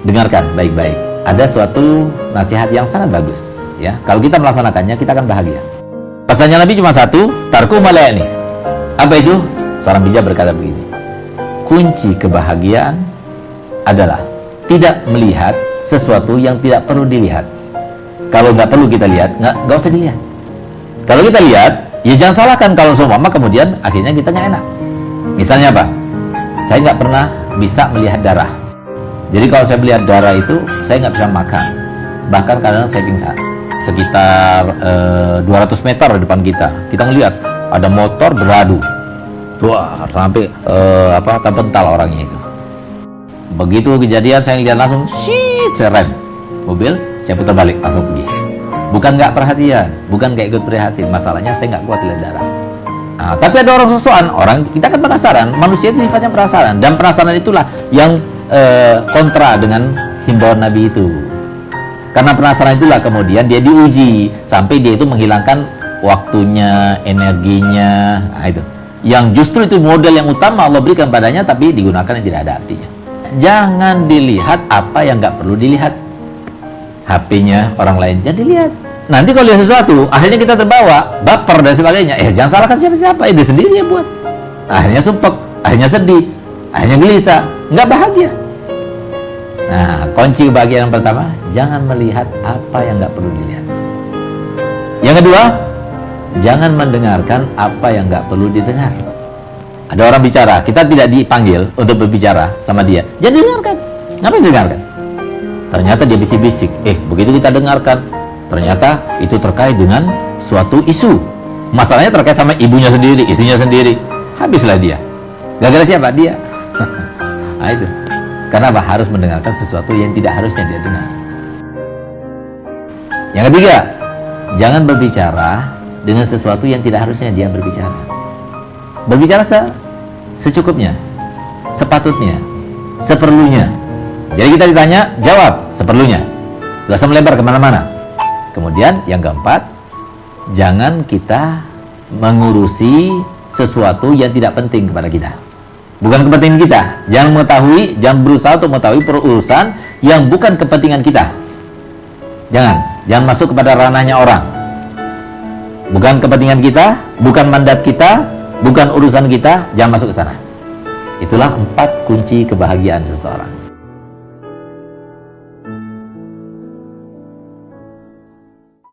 dengarkan baik-baik. Ada suatu nasihat yang sangat bagus, ya. Kalau kita melaksanakannya, kita akan bahagia. Pesannya Nabi cuma satu, tarku malayani. Apa itu? Seorang bijak berkata begini, kunci kebahagiaan adalah tidak melihat sesuatu yang tidak perlu dilihat. Kalau nggak perlu kita lihat, nggak usah dilihat. Kalau kita lihat, ya jangan salahkan kalau seumpama kemudian akhirnya kita nggak enak. Misalnya apa? Saya nggak pernah bisa melihat darah. Jadi kalau saya melihat darah itu, saya nggak bisa makan. Bahkan kadang saya pingsan. Sekitar 200 meter di depan kita ngelihat ada motor beradu. Wah, sampai terpental orangnya itu. Begitu kejadian, saya lihat langsung, saya rem mobil, saya putar balik, langsung pergi. Bukan nggak perhatian, bukan nggak ikut prihatin. Masalahnya saya nggak kuat lihat darah. Nah, tapi ada orang sosokan, kita kan penasaran. Manusia itu sifatnya penasaran, dan penasaran itulah yang kontra dengan himbauan Nabi itu. Karena penasaran itulah kemudian dia diuji sampai dia itu menghilangkan waktunya, energinya. Nah, itu yang justru itu model yang utama Allah berikan padanya, tapi digunakan yang tidak ada artinya. Jangan dilihat apa yang nggak perlu dilihat. HP-nya orang lain jangan dilihat. Nanti kalau lihat sesuatu, akhirnya kita terbawa, baper dan sebagainya. Jangan salahkan siapa-siapa, dia sendiri yang buat. Akhirnya sumpek, akhirnya sedih, akhirnya gelisah, nggak bahagia. Nah, kunci kebahagiaan yang pertama, jangan melihat apa yang nggak perlu dilihat. Yang kedua, jangan mendengarkan apa yang nggak perlu didengar. Ada orang bicara, kita tidak dipanggil untuk berbicara sama dia, jangan dengarkan. Ngapain dengarkan? Ternyata dia bisik-bisik. Begitu kita dengarkan, ternyata itu terkait dengan suatu isu. Masalahnya terkait sama ibunya sendiri, istrinya sendiri. Habislah dia. Gara-gara siapa? Dia. Nah, itu. Kenapa harus mendengarkan sesuatu yang tidak harusnya dia dengar? Yang ketiga, jangan berbicara dengan sesuatu yang tidak harusnya dia berbicara. Berbicara secukupnya, sepatutnya, seperlunya. Jadi kita ditanya, jawab seperlunya. Gak usah melebar kemana-mana. Kemudian yang keempat, jangan kita mengurusi sesuatu yang tidak penting kepada kita. Bukan kepentingan kita. Jangan berusaha untuk mengetahui perurusan yang bukan kepentingan kita. Jangan masuk kepada ranahnya orang. Bukan kepentingan kita, bukan mandat kita, bukan urusan kita, jangan masuk ke sana. Itulah 4 kunci kebahagiaan seseorang.